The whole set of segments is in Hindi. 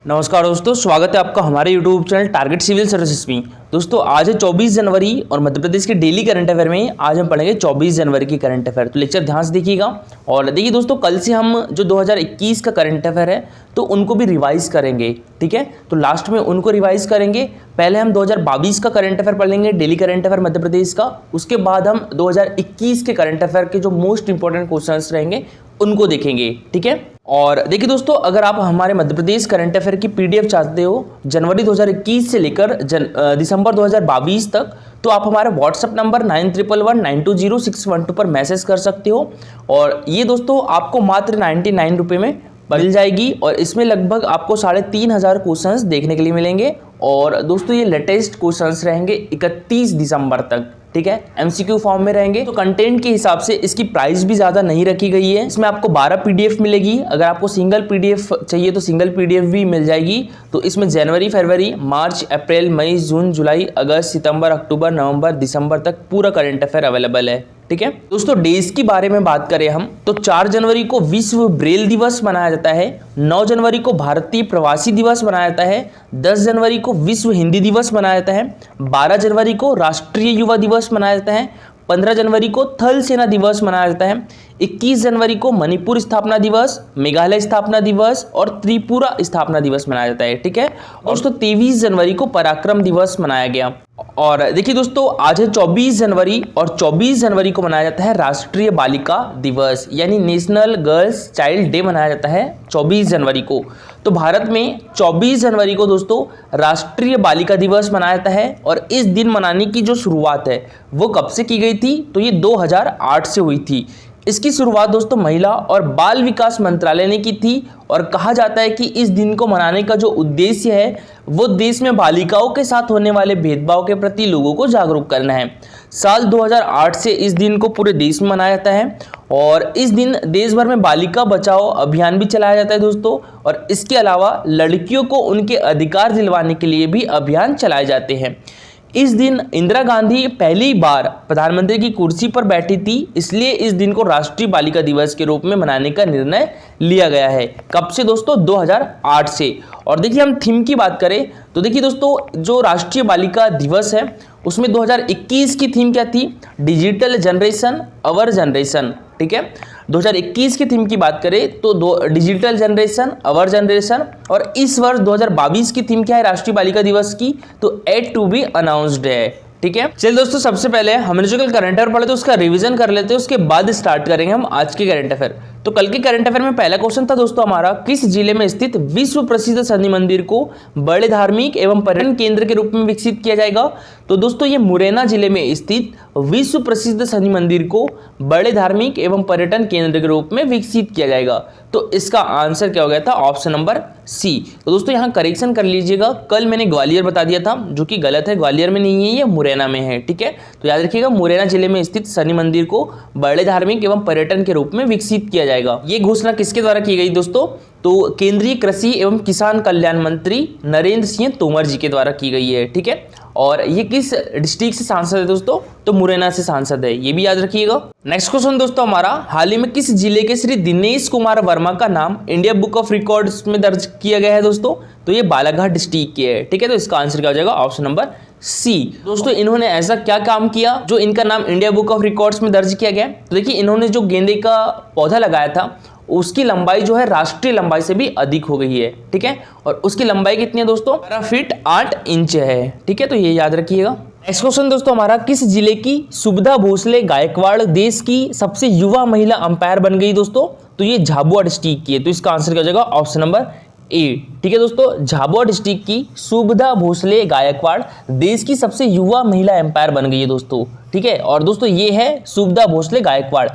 नमस्कार दोस्तों, स्वागत है आपका हमारे YouTube channel target civil services में। दोस्तों आज है 24 जनवरी और मध्य प्रदेश के डेली करंट अफेयर में आज हम पढ़ेंगे 24 जनवरी की करंट अफेयर। तो लेक्चर ध्यान से देखिएगा। और देखिए दोस्तों, कल से हम जो 2021 का करंट अफेयर है तो उनको भी रिवाइज करेंगे, ठीक है। तो लास्ट में उनको रिवाइज करेंगे। पहले हम 2022 का करंट अफेयर पढ़ लेंगे, daily current affair Madhya Pradesh का। उसके बाद हम 2021 के करंट अफेयर के जो मोस्ट इंपॉर्टेंट क्वेश्चंस रहेंगे उनको देखेंगे, ठीक है। और देखिए दोस्तों, अगर आप हमारे मध्य प्रदेश करंट अफेयर की पीडीएफ चाहते हो जनवरी 2021 से लेकर दिसंबर 2022 तक, तो आप हमारे व्हाट्सएप नंबर 9111920612 पर मैसेज कर सकते हो। और ये दोस्तों आपको मात्र 99 रुपये में मिल जाएगी और इसमें लगभग आपको 3500 क्वेश्चंस देखने के लिए मिलेंगे। और दोस्तों ये लेटेस्ट क्वेश्चंस रहेंगे 31 दिसंबर तक, ठीक है। एमसीक्यू फॉर्म में रहेंगे। तो कंटेंट के हिसाब से इसकी प्राइस भी ज़्यादा नहीं रखी गई है। इसमें आपको 12 पीडीएफ मिलेगी। अगर आपको सिंगल पीडीएफ चाहिए तो सिंगल पीडीएफ भी मिल जाएगी। तो इसमें जनवरी, फरवरी, मार्च, अप्रैल, मई, जून, जुलाई, अगस्त, सितंबर, अक्टूबर, नवंबर, दिसंबर तक पूरा करंट अफेयर अवेलेबल है, ठीक है। दोस्तों डेज की बारे में बात करें हम तो 4 जनवरी को विश्व ब्रेल दिवस मनाया जाता है। 9 जनवरी को भारतीय प्रवासी दिवस मनाया जाता है। 10 जनवरी को विश्व हिंदी दिवस मनाया जाता है। 12 जनवरी को राष्ट्रीय युवा दिवस मनाया जाता है। 15 जनवरी को थल सेना दिवस मनाया जाता है। 21 जनवरी को मणिपुर स्थापना दिवस, मेघालय स्थापना दिवस और त्रिपुरा स्थापना दिवस मनाया जाता है, ठीक है। और दोस्तों 23 जनवरी को पराक्रम दिवस मनाया गया। और देखिए दोस्तों, आज है 24 जनवरी और 24 जनवरी को मनाया जाता है राष्ट्रीय बालिका दिवस, यानी नेशनल गर्ल्स चाइल्ड डे मनाया जाता है 24 जनवरी को। तो भारत में 24 जनवरी को दोस्तों राष्ट्रीय बालिका दिवस मनाया जाता है। और इस दिन मनाने की जो शुरुआत है वो कब से की गई थी, तो ये 2008 से हुई थी। इसकी शुरुआत दोस्तों महिला और बाल विकास मंत्रालय ने की थी। और कहा जाता है कि इस दिन को मनाने का जो उद्देश्य है वो देश में बालिकाओं के साथ होने वाले भेदभाव के प्रति लोगों को जागरूक करना है। साल 2008 से इस दिन को पूरे देश में मनाया जाता है। और इस दिन देश भर में बालिका बचाओ अभियान भी चलाया जाता है दोस्तों। और इसके अलावा लड़कियों को उनके अधिकार दिलवाने के लिए भी अभियान चलाए जाते हैं। इस दिन इंदिरा गांधी पहली बार प्रधानमंत्री की कुर्सी पर बैठी थी, इसलिए इस दिन को राष्ट्रीय बालिका दिवस के रूप में मनाने का निर्णय लिया गया है। कब से दोस्तों? 2008 से। और देखिए हम थीम की बात करें तो देखिए दोस्तों, जो राष्ट्रीय बालिका दिवस है उसमें 2021 की थीम क्या थी? डिजिटल जनरेशन अवर जनरेशन, ठीक है। 2021 की थीम की बात करें तो डिजिटल जनरेशन अवर जनरेशन। और इस वर्ष 2022 की थीम क्या है राष्ट्रीय बालिका दिवस की? तो एट टू बी अनाउंस्ड है, ठीक है। चलिए दोस्तों, सबसे पहले हमने जो कल करंट अफेयर पढ़े तो उसका रिवीजन कर लेते हैं, उसके बाद स्टार्ट करेंगे हम आज के करंट अफेयर। तो कल के करंट अफेयर में पहला क्वेश्चन था दोस्तों हमारा, किस जिले में स्थित विश्व प्रसिद्ध शनि मंदिर को बड़े धार्मिक एवं पर्यटन केंद्र के रूप में विकसित किया जाएगा? तो दोस्तों ये मुरैना जिले में स्थित विश्व प्रसिद्ध शनि मंदिर को बड़े धार्मिक एवं पर्यटन केंद्र के रूप में विकसित किया जाएगा। तो इसका आंसर क्या हो गया था? Option number C. तो दोस्तों यहाँ करेक्शन कर लीजिएगा, कल मैंने ग्वालियर बता दिया था जो कि गलत है, ग्वालियर में नहीं है, ये मुरैना में है, ठीक है। तो याद रखिएगा मुरैना जिले में स्थित शनि मंदिर को बड़े धार्मिक एवं पर्यटन के रूप में विकसित किया जाएगा। ये घोषणा किसके द्वारा की गई दोस्तों? तो केंद्रीय कृषि एवं किसान कल्याण मंत्री नरेंद्र सिंह तोमर जी के द्वारा की गई है, ठीक है। और ये किस डिस्ट्रिक्ट से सांसद है दोस्तों? तो मुरैना से सांसद है, ये भी याद रखिएगा। नेक्स्ट क्वेश्चन दोस्तों हमारा, हाल ही में किस जिले के श्री दिनेश कुमार वर्मा का नाम इंडिया बुक ऑफ रिकॉर्ड्स में दर्ज किया गया है दोस्तों? तो ये बालाघाट डिस्ट्रिक्ट के है, ठीक है। तो इसका आंसर क्या हो जाएगा? Option number C. दोस्तों इन्होंने ऐसा क्या काम किया जो इनका नाम इंडिया बुक ऑफ रिकॉर्ड्स में दर्ज किया गया? तो देखिए इन्होंने जो गेंदे का पौधा लगाया था उसकी लंबाई जो है राष्ट्रीय लंबाई से भी अधिक हो गई है, ठीक है। और उसकी लंबाई कितनी है दोस्तों? 12 फीट 8 इंच है, ठीक है। तो ये याद रखिएगा। नेक्स्ट क्वेश्चन दोस्तों हमारा, किस जिले की सुविधा भोसले गायकवाड़ देश की सबसे युवा महिला अंपायर बन गई दोस्तों? तो ये झाबुआ डिस्ट्रिक्ट की है। तो इसका आंसर क्या हो जाएगा? ऑप्शन नंबर ए, ठीक है दोस्तों। झाबुआ डिस्ट्रिक्ट की सुविधा भोसले गायकवाड़ देश की सबसे युवा महिला एम्पायर बन गई है दोस्तों, ठीक है। और दोस्तों ये है सुविधा भोसले गायकवाड़,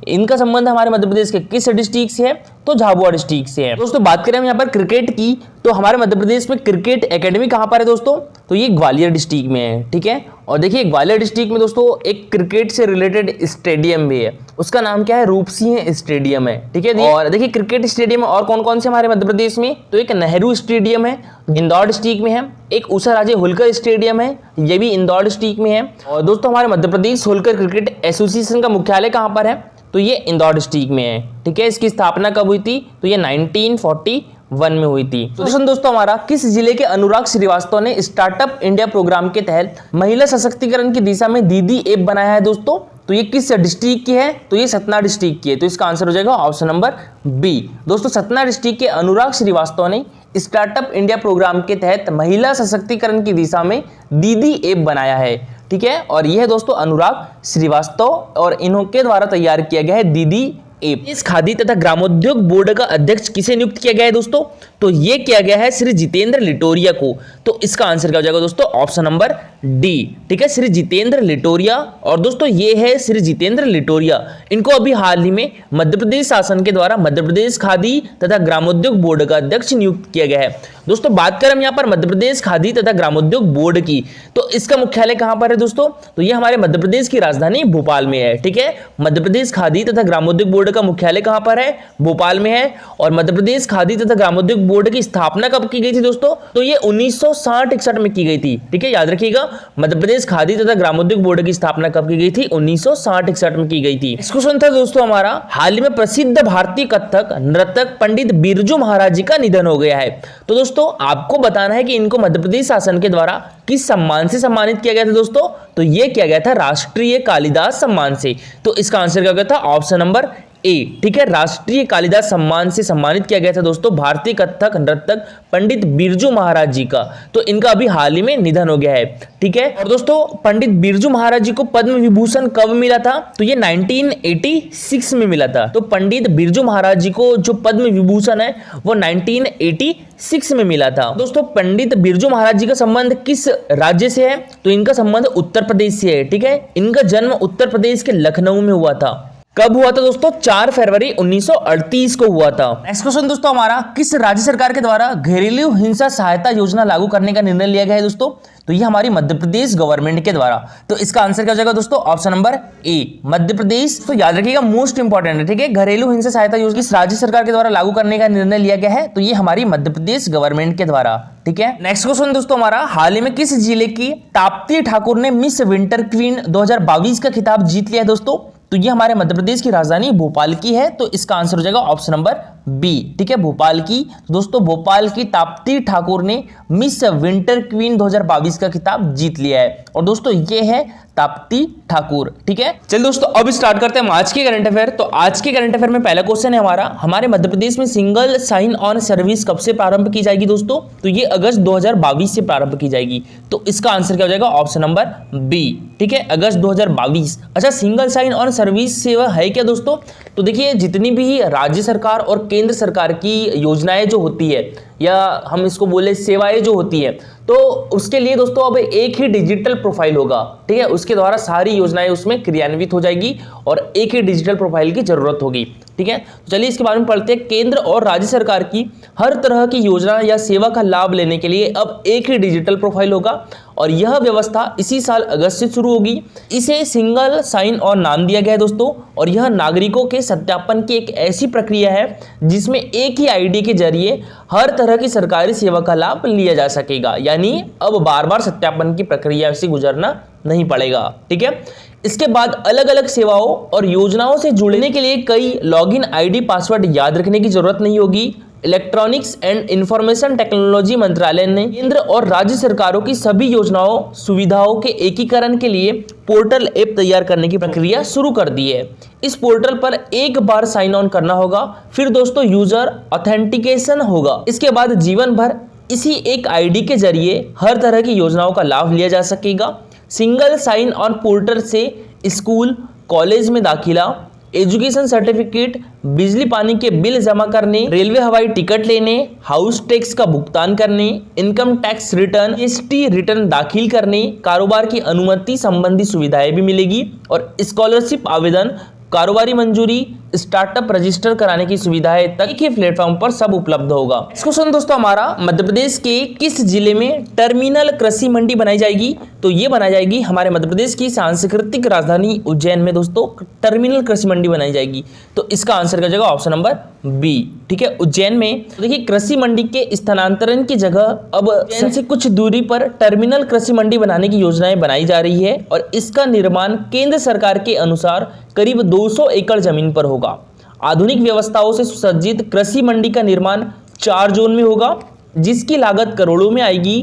इनका संबंध हमारे मध्य प्रदेश के किस डिस्ट्रिक्ट से है? तो झाबुआ डिस्ट्रिक्ट से है। दोस्तों बात करें हम यहाँ पर क्रिकेट की तो हमारे मध्य प्रदेश में क्रिकेट एकेडमी कहाँ पर है दोस्तों? तो ये ग्वालियर डिस्ट्रिक्ट में है, ठीक है। और देखिए ग्वालियर डिस्ट्रिक्ट में दोस्तों एक क्रिकेट से रिलेटेड स्टेडियम भी है, उसका नाम क्या है? रूप सिंह स्टेडियम है, ठीक है। और देखिए क्रिकेट स्टेडियम और कौन कौन से हमारे मध्य प्रदेश में? तो एक नेहरू स्टेडियम है, इंदौर डिस्ट्रिक्ट में है। एक उषा राजे होलकर स्टेडियम है, ये भी इंदौर डिस्ट्रिक्ट में है। और दोस्तों हमारे मध्य प्रदेश होलकर क्रिकेट एसोसिएशन का मुख्यालय कहाँ पर है? तो ये इंदौर डिस्ट्रिक्ट में है, ठीक है। इसकी स्थापना कब हुई थी? तो ये 1941 2001 में हुई थी। तो क्वेश्चन दोस्तों हमारा, किस जिले के अनुराग श्रीवास्तव ने स्टार्टअप इंडिया प्रोग्राम के तहत महिला सशक्तिकरण की दिशा में दीदी ऐप बनाया है दोस्तों? तो ये किस डिस्ट्रिक्ट की है? तो ये सतना डिस्ट्रिक्ट की है। तो इसका आंसर हो जाएगा ऑप्शन नंबर बी। दोस्तों सतना डिस्ट्रिक्ट के अनुराग श्रीवास्तव ने स्टार्टअप इंडिया प्रोग्राम के तहत महिला सशक्तिकरण की दिशा में दीदी ऐप बनाया है। ठीक है, और यह है दोस्तों अनुराग श्रीवास्तव और इनके द्वारा तैयार किया गया है दीदी ऐप। इस खादी तथा ग्रामोद्योग बोर्ड का अध्यक्ष किसे नियुक्त किया गया है दोस्तों? तो ये किया गया है श्री जितेंद्र लिटोरिया को। तो इसका आंसर क्या हो जाएगा दोस्तों? Option number D. ठीक है, श्री जितेंद्र लिटोरिया। और दोस्तों ये है श्री जितेंद्र लिटोरिया, इनको अभी हाल ही में मध्य प्रदेश शासन के द्वारा मध्य प्रदेश खादी तथा ग्रामोद्योग बोर्ड का अध्यक्ष नियुक्त किया गया है। दोस्तों बात करें हम यहाँ पर मध्य प्रदेश खादी तथा ग्रामोद्योग बोर्ड की, तो इसका मुख्यालय कहाँ पर है दोस्तों? तो ये हमारे मध्य प्रदेश की राजधानी भोपाल में है। ठीक है, मध्य प्रदेश खादी तथा ग्रामोद्योग बोर्ड का मुख्यालय कहाँ पर है? भोपाल में है। और मध्य प्रदेश खादी तथा ग्रामोद्योग बोर्ड की स्थापना कब की गई थी दोस्तों? तो ये 1960-61 में की गई थी। ठीक है, याद रखिएगा, मध्य प्रदेश खादी तथा ग्रामोद्योग बोर्ड की स्थापना कब की गई थी? 1960-61 में की गई थी। नेक्स्ट क्वेश्चन था दोस्तों हमारा, हाल ही में प्रसिद्ध भारतीय कथक नर्तक पंडित बिरजू महाराज जी का निधन हो गया है। तो दोस्तों आपको बताना है कि इनको मध्य प्रदेश शासन के द्वारा किस सम्मान से सम्मानित किया गया था दोस्तों? तो ये किया गया था राष्ट्रीय कालिदास सम्मान से। तो इसका आंसर क्या गया था? Option number A. ठीक है, राष्ट्रीय कालिदास सम्मान से सम्मानित किया गया था दोस्तों भारतीय कथक नर्तक पंडित बिरजू महाराज जी का। तो इनका अभी हाल ही में निधन हो गया है। ठीक है, और दोस्तों पंडित बिरजू महाराज जी को पद्म विभूषण कब मिला था? तो ये 1986 में मिला था। तो पंडित बिरजू महाराज जी को जो पद्म विभूषण है वो 1986 में मिला था। दोस्तों पंडित बिरजू महाराज जी का संबंध किस राज्य से है? तो इनका संबंध उत्तर प्रदेश से है। ठीक है, इनका जन्म उत्तर प्रदेश के लखनऊ में हुआ था। कब हुआ था दोस्तों? 4 फरवरी 1938 को हुआ था। नेक्स्ट क्वेश्चन दोस्तों हमारा, किस राज्य सरकार के द्वारा घरेलू हिंसा सहायता योजना लागू करने का निर्णय लिया गया है दोस्तों? तो ये हमारी मध्य प्रदेश गवर्नमेंट के द्वारा। तो इसका आंसर क्या हो जाएगा दोस्तों? Option number A, Madhya Pradesh. तो याद रखिएगा, मोस्ट इंपॉर्टेंट है। ठीक है, घरेलू हिंसा सहायता योजना किस राज्य सरकार के द्वारा लागू करने का निर्णय लिया गया है? तो ये हमारी मध्य प्रदेश गवर्नमेंट के द्वारा। ठीक है, नेक्स्ट क्वेश्चन दोस्तों हमारा, हाल ही में किस जिले की ताप्ती ठाकुर ने मिस विंटर क्वीन 2022 का खिताब जीत लिया है दोस्तों? तो ये हमारे मध्य प्रदेश की राजधानी भोपाल की है। तो इसका आंसर हो जाएगा ऑप्शन नंबर बी। ठीक है, भोपाल की। दोस्तों भोपाल की ताप्ती ठाकुर ने मिस विंटर क्वीन 2022 का खिताब जीत लिया है। और दोस्तों ये है ताप्ती ठाकुर। ठीक है, चलिए दोस्तों अब स्टार्ट करते हैं आज के करंट अफेयर। तो आज के करंट अफेयर में पहला क्वेश्चन है हमारा, हमारे मध्य प्रदेश में सिंगल साइन ऑन सर्विस कब से प्रारंभ की जाएगी दोस्तों? तो ये अगस्त 2022 से प्रारंभ की जाएगी। तो इसका आंसर क्या हो जाएगा? Option number B. ठीक है, अगस्त 2022। अच्छा, सिंगल साइन ऑन सर्विस सेवा है क्या दोस्तों? तो देखिए, जितनी भी राज्य सरकार और केंद्र सरकार की योजनाएं जो होती है, या हम इसको बोले सेवाएं जो होती है, तो उसके लिए दोस्तों अब एक ही डिजिटल प्रोफाइल होगा। ठीक है, उसके द्वारा सारी योजनाएं उसमें क्रियान्वित हो जाएगी और एक ही डिजिटल प्रोफाइल की जरूरत होगी। ठीक है, तो चलिए इसके बारे में पढ़ते हैं। केंद्र और राज्य सरकार की हर तरह की योजना या सेवा का लाभ लेने के लिए अब एक ही डिजिटल प्रोफाइल होगा और यह व्यवस्था इसी साल अगस्त से शुरू होगी। इसे सिंगल साइन ऑन नाम दिया गया है दोस्तों, और यह नागरिकों के सत्यापन की एक ऐसी प्रक्रिया है जिसमें एक ही आईडी के जरिए हर तरह की सरकारी सेवा का लाभ लिया जा सकेगा। यानी अब बार बार सत्यापन की प्रक्रिया से गुजरना नहीं पड़ेगा। ठीक है, इसके बाद अलग अलग सेवाओं और योजनाओं से जुड़ने के लिए कई लॉगिन आईडी पासवर्ड याद रखने की जरूरत नहीं होगी। इलेक्ट्रॉनिक्स एंड इंफॉर्मेशन टेक्नोलॉजी मंत्रालय ने केंद्र और राज्य सरकारों की सभी योजनाओं सुविधाओं के एकीकरण के लिए पोर्टल ऐप तैयार करने की प्रक्रिया शुरू कर दी है। इस पोर्टल पर एक बार साइन ऑन करना होगा, फिर दोस्तों यूजर ऑथेंटिकेशन होगा। इसके बाद जीवन भर इसी एक आईडी के जरिए हर तरह की योजनाओं का लाभ लिया जा सकेगा। सिंगल साइन ऑन पोर्टल से स्कूल कॉलेज में दाखिला, एजुकेशन सर्टिफिकेट, बिजली पानी के बिल जमा करने, रेलवे हवाई टिकट लेने, हाउस टैक्स का भुगतान करने, income tax return, GST return दाखिल करने, कारोबार की अनुमति संबंधी सुविधाएं भी मिलेगी और स्कॉलरशिप आवेदन, कारोबारी मंजूरी, स्टार्टअप रजिस्टर कराने की सुविधाएं तक के प्लेटफॉर्म पर सब उपलब्ध होगा। इस क्वेश्चन दोस्तों हमारा, मध्य प्रदेश के किस जिले में टर्मिनल कृषि मंडी बनाई जाएगी? तो ये बनाई जाएगी हमारे मध्य प्रदेश की सांस्कृतिक राजधानी उज्जैन में दोस्तों टर्मिनल कृषि मंडी बनाई जाएगी। तो इसका आंसर क्या जाएगा? Option number B. ठीक है, उज्जैन में। तो देखिए, कृषि मंडी के स्थानांतरण की जगह अब उज्जैन से कुछ दूरी पर टर्मिनल कृषि मंडी बनाने की योजनाएं बनाई जा रही है और इसका निर्माण केंद्र सरकार के अनुसार करीब 200 एकड़ जमीन पर होगा। आधुनिक व्यवस्थाओं से सुसज्जित कृषि मंडी का निर्माण 4 जोन में होगा, जिसकी लागत करोड़ों में आएगी।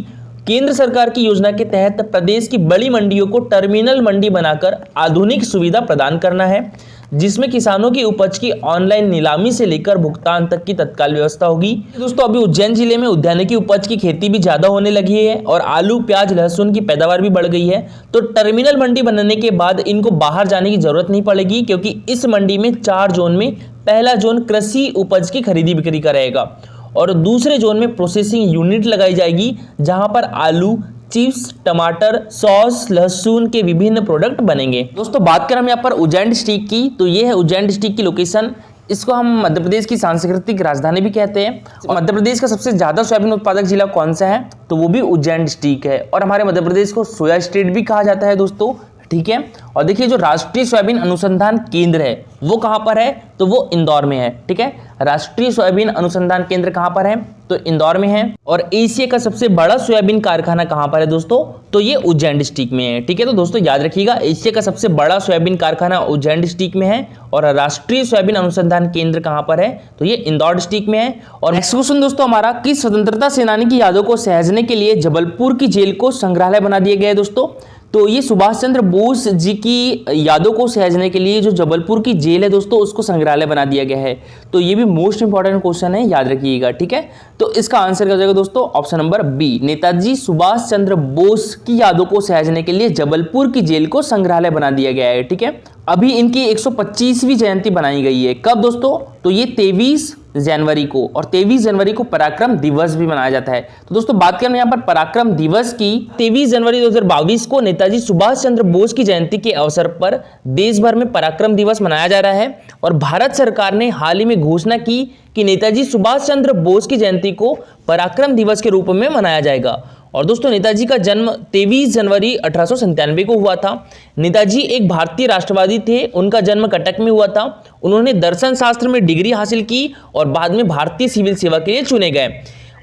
केंद्र सरकार की योजना के तहत प्रदेश की बड़ी मंडियों को टर्मिनल मंडी बनाकर आधुनिक सुविधा प्रदान करना है, जिसमें किसानों की उपज की ऑनलाइन नीलामी से लेकर भुगतान तक की तत्काल व्यवस्था होगी। दोस्तों अभी उज्जैन जिले में उद्यानिकी उपज की खेती भी ज्यादा होने लगी है और आलू, प्याज, लहसुन की पैदावार भी बढ़ गई है। तो टर्मिनल मंडी बनने के बाद इनको बाहर जाने की जरूरत नहीं पड़ेगी, क्योंकि इस मंडी में 4 जोन में पहला जोन कृषि उपज की खरीदी बिक्री का रहेगा और दूसरे जोन में प्रोसेसिंग यूनिट लगाई जाएगी, जहां पर आलू, चिप्स, टमाटर, सॉस, लहसुन के विभिन्न प्रोडक्ट बनेंगे। दोस्तों बात करें हम यहाँ पर उज्जैन डिस्ट्रिक्ट की, तो ये है उज्जैन डिस्ट्रिक्ट की लोकेशन। इसको हम मध्य प्रदेश की सांस्कृतिक राजधानी भी कहते हैं। मध्य प्रदेश का सबसे ज्यादा सोयाबीन उत्पादक जिला कौन सा है, तो वो भी उज्जैन डिस्ट्रिक्ट है। और हमारे मध्य प्रदेश को सोया स्टेट भी कहा जाता है दोस्तों, ठीक है। और देखिए जो राष्ट्रीय सोयाबीन अनुसंधान केंद्र है वो कहां पर है, तो वो इंदौर में है, ठीक है। राष्ट्रीय सोयाबीन अनुसंधान केंद्र कहां पर है, तो इंदौर में है। और एशिया का सबसे बड़ा सोयाबीन कारखाना कहां पर है दोस्तों, तो ये उज्जैन डिस्ट्रिक्ट में है, ठीक है। तो दोस्तों याद रखिएगा, एशिया का सबसे बड़ा सोयाबीन कारखाना उज्जैन डिस्ट्रिक्ट में है और राष्ट्रीय सोयाबीन अनुसंधान केंद्र कहां पर है, तो ये इंदौर डिस्ट्रिक्ट में है। और नेक्स्ट क्वेश्चन दोस्तों हमारा, किस स्वतंत्रता सेनानी की यादों को सहेजने के लिए जबलपुर की जेल को संग्रहालय बना दिया गया है दोस्तों, तो ये सुभाष चंद्र बोस जी की यादों को सहेजने के लिए जो जबलपुर की जेल है दोस्तों, उसको संग्रहालय बना दिया गया है। तो ये भी मोस्ट इंपॉर्टेंट क्वेश्चन है, याद रखिएगा, ठीक है। तो इसका आंसर क्या हो जाएगा दोस्तों, option number B, Netaji Subhash Chandra Bose की यादों को सहेजने के लिए जबलपुर की जेल को संग्रहालय बना दिया गया है, ठीक है। अभी इनकी 125वीं जयंती बनाई गई है, कब दोस्तों, तो ये 23 जनवरी को, और 23 जनवरी को पराक्रम दिवस भी मनाया जाता है। तो दोस्तों बात करें यहाँ पर पराक्रम दिवस की, 23 जनवरी 2022 को नेताजी सुभाष चंद्र बोस की जयंती के अवसर पर देश भर में पराक्रम दिवस मनाया जा रहा है। और भारत सरकार ने हाल ही में घोषणा की कि नेताजी सुभाष चंद्र बोस की जयंती को पराक्रम दिवस के रूप में मनाया जाएगा। और दोस्तों नेताजी का जन्म 23 जनवरी 1897 को हुआ था। नेताजी एक भारतीय राष्ट्रवादी थे, उनका जन्म कटक में हुआ था। उन्होंने दर्शन शास्त्र में डिग्री हासिल की और बाद में भारतीय सिविल सेवा के लिए चुने गए।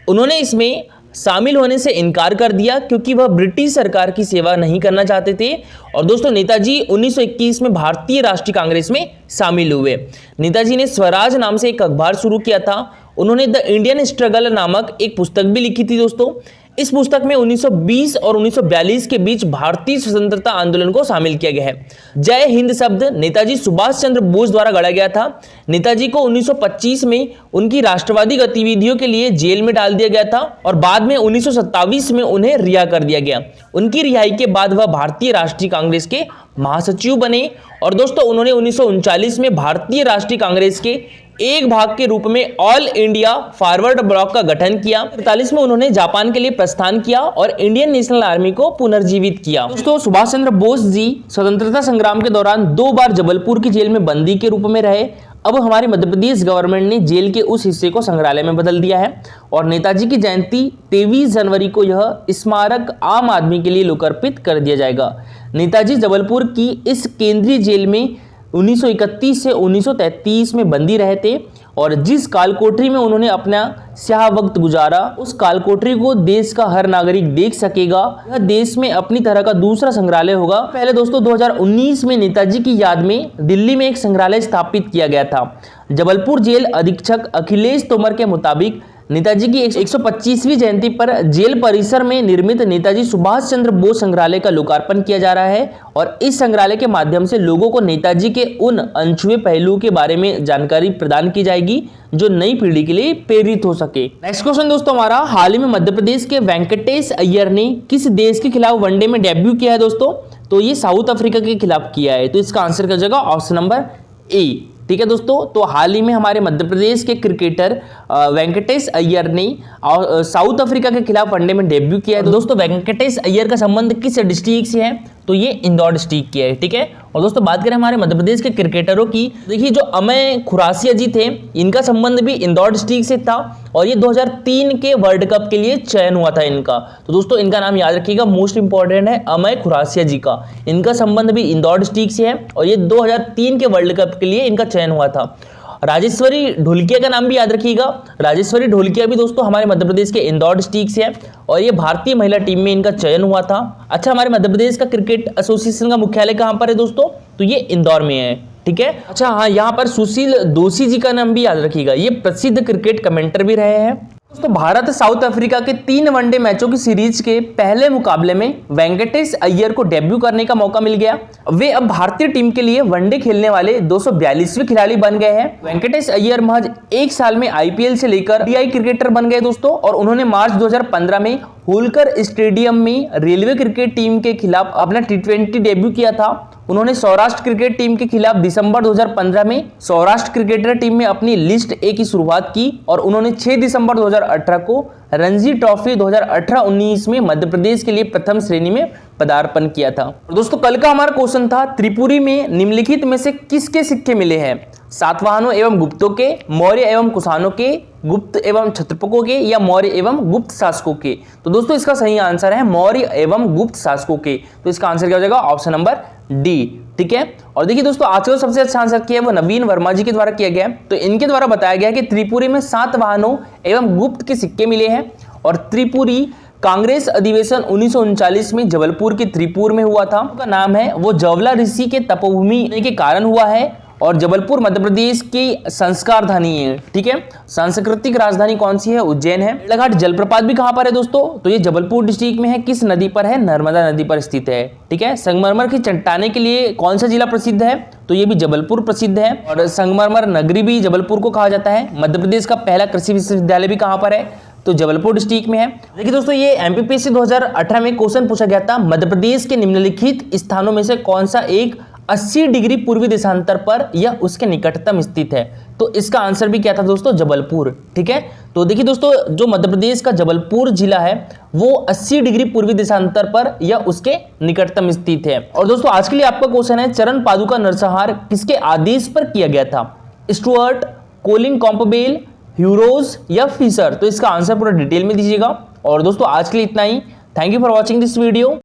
उन्होंने इसमें शामिल होने से इनकार कर दिया क्योंकि वह ब्रिटिश सरकार की सेवा नहीं करना चाहते थे। और दोस्तों नेताजी 1921 में भारतीय राष्ट्रीय कांग्रेस में शामिल हुए। नेताजी ने स्वराज नाम से एक अखबार शुरू किया था। उन्होंने द इंडियन स्ट्रगल नामक एक पुस्तक भी लिखी थी दोस्तों। इस पुस्तक में 1920 और 1942 के बीच भारतीय स्वतंत्रता आंदोलन को शामिल किया गया है। जय हिंद शब्द नेताजी सुभाष चंद्र बोस द्वारा गढ़ा गया था। नेताजी को 1925 में उनकी राष्ट्रवादी गतिविधियों के लिए जेल में डाल दिया गया था और बाद में 1927 में उन्हें रिहा कर दिया गया। उनकी रिहाई के बाद वह भारतीय राष्ट्रीय कांग्रेस के महासचिव बने। और दोस्तों उन्होंने 1939 में भारतीय राष्ट्रीय कांग्रेस के एक भाग के रूप में ऑल इंडिया फॉरवर्ड ब्लॉक का गठन किया। 1943 में उन्होंने जापान के लिए प्रस्थान किया और इंडियन नेशनल आर्मी को पुनर्जीवित किया। दोस्तों सुभाष चंद्र बोस जी स्वतंत्रता संग्राम के दौरान 2 बार जबलपुर की जेल में बंदी के रूप में रहे। अब हमारी मध्य प्रदेश गवर्नमेंट ने जेल के उस हिस्से को संग्रहालय में बदल दिया है और नेताजी की जयंती 23 जनवरी को यह स्मारक आम आदमी के लिए लोकार्पित कर दिया जाएगा। नेताजी जबलपुर की इस केंद्रीय जेल में 1931 से 1933 में बंदी रहे थे और जिस कालकोठरी में उन्होंने अपना स्याह वक्त गुजारा, उस कालकोठरी को देश का हर नागरिक देख सकेगा। यह देश में अपनी तरह का दूसरा संग्रहालय होगा। पहले दोस्तों 2019 में नेताजी की याद में दिल्ली में एक संग्रहालय स्थापित किया गया था। जबलपुर जेल अधीक्षक अखिलेश तोमर के मुताबिक नेताजी की 125वीं जयंती पर जेल परिसर में निर्मित नेताजी सुभाष चंद्र बोस संग्रहालय का लोकार्पण किया जा रहा है और इस संग्रहालय के माध्यम से लोगों को नेताजी के उन अनछुए पहलुओं के बारे में जानकारी प्रदान की जाएगी जो नई पीढ़ी के लिए प्रेरित हो सके। नेक्स्ट क्वेश्चन दोस्तों हमारा, हाल ही में मध्य प्रदेश के वेंकटेश अय्यर ने किस देश के खिलाफ वनडे में डेब्यू किया है दोस्तों, तो ये साउथ अफ्रीका के खिलाफ किया है। तो इसका आंसर क्या हो जाएगा, ऑप्शन नंबर ए, ठीक है दोस्तों। तो हाल ही में हमारे मध्य प्रदेश के क्रिकेटर वेंकटेश अय्यर ने साउथ अफ्रीका के खिलाफ वनडे में डेब्यू किया है। तो दोस्तों वेंकटेश अय्यर का संबंध किस डिस्ट्रिक्ट से है, तो ये इंदौर डिस्ट्रिक्ट की है, ठीक है। और दोस्तों बात करें हमारे मध्य प्रदेश के क्रिकेटरों की, देखिए जो अमय खुरासिया जी थे, इनका संबंध भी इंदौर डिस्ट्रिक्ट से था और ये 2003 के वर्ल्ड कप के लिए चयन हुआ था इनका। तो दोस्तों इनका नाम याद रखिएगा, मोस्ट इंपॉर्टेंट है, अमय खुरासिया जी का। इनका संबंध भी इंदौर डिस्ट्रिक्ट से है और ये 2003 के वर्ल्ड कप के लिए इनका चयन हुआ था। राजेश्वरी ढोलकिया का नाम भी याद रखिएगा। राजेश्वरी ढोलकिया भी दोस्तों हमारे मध्य प्रदेश के इंदौर डिस्ट्रिक्ट से है और ये भारतीय महिला टीम में इनका चयन हुआ था। अच्छा, हमारे मध्य प्रदेश का क्रिकेट एसोसिएशन का मुख्यालय कहां पर है दोस्तों, तो ये इंदौर में है, ठीक है। अच्छा हाँ, यहाँ पर सुशील दोशी जी का नाम भी याद रखिएगा, ये प्रसिद्ध क्रिकेट कमेंटर भी रहे हैं। दोस्तों भारत साउथ अफ्रीका के 3 वनडे मैचों की सीरीज के पहले मुकाबले में वेंकटेश अय्यर को डेब्यू करने का मौका मिल गया। वे अब भारतीय टीम के लिए वनडे खेलने वाले 242वें खिलाड़ी बन गए हैं। वेंकटेश अय्यर महज 1 साल में आईपीएल से लेकर ओडीआई क्रिकेटर बन गए दोस्तों, और उन्होंने मार्च 2015 में होलकर स्टेडियम में रेलवे क्रिकेट टीम के खिलाफ अपना T20 डेब्यू किया था। उन्होंने सौराष्ट्र क्रिकेट टीम के खिलाफ दिसंबर 2015 में सौराष्ट्र क्रिकेटर टीम में अपनी लिस्ट ए की शुरुआत की, और उन्होंने 6 दिसंबर 2018 को रणजी ट्रॉफी 2018-19 में मध्य प्रदेश के लिए प्रथम श्रेणी में पदार्पण किया था। दोस्तों कल का हमारा क्वेश्चन था, त्रिपुरी में निम्नलिखित में से किसके सिक्के मिले हैं? सातवाहनों एवं गुप्तों के, मौर्य एवं कुषाणों के, गुप्त एवं क्षत्रपों के, या मौर्य एवं गुप्त शासकों के? तो दोस्तों इसका सही आंसर है मौर्य एवं गुप्त शासकों के। तो इसका आंसर क्या हो जाएगा? ऑप्शन नंबर डी, ठीक है। और देखिए दोस्तों आज का सबसे अच्छा आंसर किया है वो नवीन वर्मा जी के द्वारा किया गया है। तो इनके द्वारा बताया गया कि त्रिपुरी में सातवाहनों एवं गुप्त के सिक्के मिले हैं, और त्रिपुरी कांग्रेस अधिवेशन 1939 में जबलपुर के त्रिपुर में हुआ था। उनका नाम है वो ज्वाला ऋषि के तपोभूमि के कारण हुआ है, और जबलपुर मध्य प्रदेश की संस्कार राजधानी है, ठीक है। सांस्कृतिक राजधानी कौन सी है? उज्जैन है। भेड़ाघाट जलप्रपात भी कहां पर है दोस्तों? तो ये जबलपुर डिस्ट्रिक्ट में है। किस नदी पर है? नर्मदा नदी पर स्थित है, ठीक है। संगमरमर की चट्टाने के लिए कौन सा जिला प्रसिद्ध है? तो ये भी जबलपुर प्रसिद्ध है, और संगमरमर नगरी भी जबलपुर को कहा जाता है। मध्य प्रदेश का पहला कृषि विश्वविद्यालय भी कहां पर है? तो जबलपुर डिस्ट्रिक्ट में है। देखिए दोस्तों ये एमपीपीएससी 2018 में क्वेश्चन पूछा गया था, मध्य प्रदेश के निम्नलिखित स्थानों में से कौन सा एक 80 डिग्री पूर्वी देशांतर पर या उसके निकटतम स्थित है? तो इसका आंसर भी क्या था दोस्तों? जबलपुर, ठीक है। तो देखिए दोस्तों जो मध्य प्रदेश का जबलपुर जिला है वो 80 डिग्री पूर्वी देशांतर पर या उसके निकटतम स्थित है। और दोस्तों आज के लिए आपका क्वेश्चन है, चरण पादुका नरसंहार किसके आदेश पर किया गया था? स्टुअर्ट, कोलिन कॉम्पबेल, ह्यूरोज या फिशर? तो इसका आंसर पूरा डिटेल में दीजिएगा। और दोस्तों आज के लिए इतना ही। Thank you for watching this video.